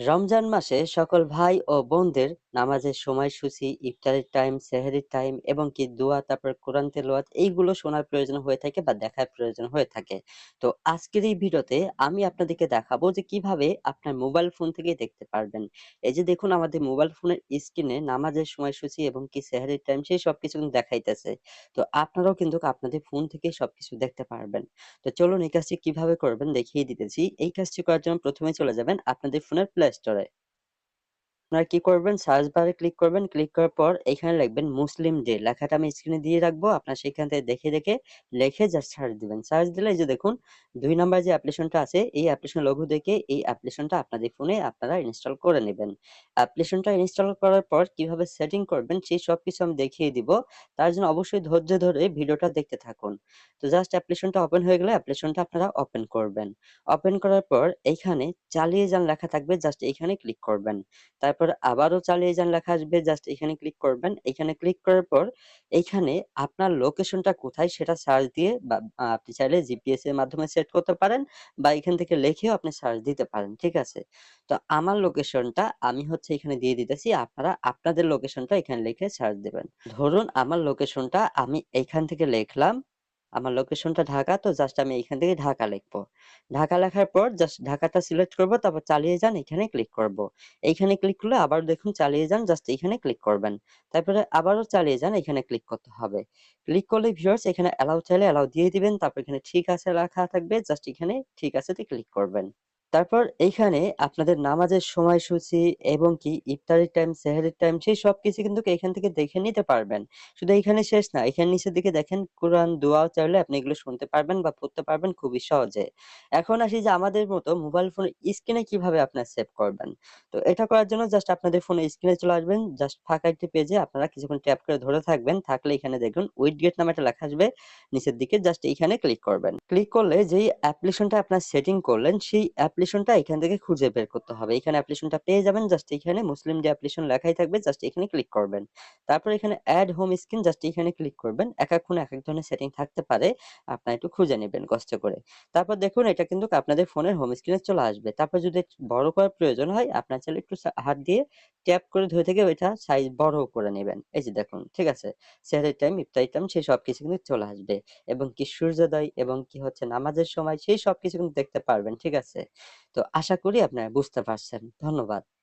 রমজান মাসে সকল ভাই ও বোনদের নামাজের সময়সূচি, ইফতারের টাইম, সেহরির টাইম এবং কি দোয়া, তারপর কোরআন তেলাওয়াত এইগুলো শোনার প্রয়োজন হয়ে থাকে বা দেখার প্রয়োজন হয়ে থাকে। তো আজকের এই ভিডিওতে আমি আপনাদেরকে দেখাবো যে কিভাবে আপনার মোবাইল ফোন থেকেই দেখতে পারবেন। এই যে দেখুন আমাদের মোবাইল ফোনের স্ক্রিনে নামাজের সময়সূচি এবং কি সেহরির টাইম সেই সবকিছু কিন্তু দেখাইতেছে। তো আপনারাও কিন্তু আপনাদের ফোন থেকেই সবকিছু দেখতে পারবেন। তো চলুন এই কাজটি কিভাবে করবেন দেখিয়ে দিতেছি। এই কাজটি করার জন্য ১ম এ চলে যাবেন আপনাদের ফোনের প্লে স্টোরে। আপনারা কি করবেন? সার্চ বারে ক্লিক করবেন। ক্লিক করার পর এখানে লিখবেন মুসলিম ডে লেখাটা আমি স্ক্রিনে দিয়ে রাখবো। আপনারা সেখান থেকে দেখে লিখে জাস্ট সার্চ দিবেন। সার্চ দিলে এই যে দেখুন ২ নাম্বার যে অ্যাপ্লিকেশনটা আছে এই অ্যাপ্লিকেশন লোগো দেখে এই অ্যাপ্লিকেশনটা আপনাদের ফোনে আপনারা ইনস্টল করে নিবেন। অ্যাপ্লিকেশনটা ইনস্টল করার পর কিভাবে সেটিং করবেন সেই সবকিছু আমি দেখিয়ে দিব। তার জন্য অবশ্যই ধৈর্য ধরে ভিডিওটা দেখতে থাকুন। তো জাস্ট অ্যাপ্লিকেশনটা ওপেন হয়ে গেলে অ্যাপ্লিকেশনটা আপনারা ওপেন করবেন। ওপেন করার পর এইখানে চালিয়ে যান লেখা থাকবে জাস্ট এইখানে ক্লিক করবেন। তারপর আবারও চালিয়ে যান লেখা আসবে জাস্ট এখানে ক্লিক করবেন। এখানে ক্লিক করার পর এইখানে আপনার লোকেশনটা কোথায় সেটা সার্চ দিয়ে বা আপনি চাইলে জিপিএস এর মাধ্যমে সেট করতে পারেন বা এখান থেকে লিখেও আপনি সার্চ দিতে পারেন। ঠিক আছে? তো আমার লোকেশনটা আমি হচ্ছে এখানে দিয়ে দিতেছি। আপনারা আপনাদের লোকেশনটা এখানে লিখে সার্চ দিবেন। ধরুন আমার লোকেশনটা আমি এইখান থেকে লিখলাম। আমার লোকেশনটা ঢাকা তো জাস্ট আমি এইখান থেকে ঢাকা লিখবো। ঢাকা লেখার পর জাস্ট ঢাকাটা সিলেক্ট করব তারপর চালিয়ে যান এখানে ক্লিক করব। এইখানে ক্লিক করলে আবার দেখুন চালিয়ে যান জাস্ট এইখানে ক্লিক করবেন। তারপরে আবারও চালিয়ে যান এখানে ক্লিক করতে হবে। ক্লিক করলে ভিউয়ার্স এখানে অ্যালাও চাইলে অ্যালাও দিয়ে দিবেন। তারপর এখানে ঠিক আছে লেখা থাকবে জাস্ট এখানে ঠিক আছেতে ক্লিক করবেন। তারপর এইখানে আপনাদের নামাজের সময়সূচি এবং কি ইফতারের টাইম, সেহরির টাইম সেই সবকিছু কিন্তু এখান থেকে দেখে নিতে পারবেন। শুধু এইখানে শেষ না, এখানে নিচের দিকে দেখেন কোরআন, দোয়াও চাইলে আপনি এগুলো শুনতে পারবেন বা পড়তে পারবেন খুবই সহজে। এখন আসি যে আমাদের মতো মোবাইল ফোনের স্ক্রিনে কিভাবে আপনারা সেভ করবেন। তো এটা করার জন্য জাস্ট আপনাদের ফোনের স্ক্রিনে চলে আসবেন। জাস্ট ফাঁকা একটি পেজে আপনারা কিছুক্ষণ ট্যাপ করে ধরে থাকবেন। থাকলে এখানে দেখুন উইডগেট নামে একটা লেখা আসবে। নিচের দিকে জাস্ট এইখানে ক্লিক করবেন। ক্লিক করলে যেই অ্যাপ্লিকেশনটা আপনার সেটিং করলেন সেই অ্যাপ্লিকেশনটা এখান থেকে খুঁজে বের করতে হবে। এখানে অ্যাপ্লিকেশনটা পেয়ে যাবেন। জাস্ট এখানে মুসলিম ডে অ্যাপ্লিকেশন লেখাই থাকবে। জাস্ট এখানে ক্লিক করবেন। তারপর এখানে এড হোম স্ক্রিন জাস্ট এখানে ক্লিক করবেন। একেক ফোনে একেক ধরনের সেটিং থাকতে পারে। আপনারা একটু খুঁজে নিবেন কষ্ট করে। তারপর দেখুন এটা কিন্তু আপনাদের ফোনের হোম স্ক্রিনে চলে আসবে। তারপর যদি একটু বড় করার প্রয়োজন হয় আপনার চাইলে একটু হাত দিয়ে ট্যাপ করে ধরে থেকে ওইটা সাইজ বড়ও করে নিবেন। এই যে দেখুন, ঠিক আছে? সেহরির টাইম, ইফতারির টাইম সেই সবকিছু কিন্তু চলে আসবে। এবং কি সূর্যোদয় এবং কি হচ্ছে নামাজের সময় সেই সবকিছু কিন্তু দেখতে পারবেন। ঠিক আছে? তো আশা করি আপনারা বুঝতে পারছেন। ধন্যবাদ।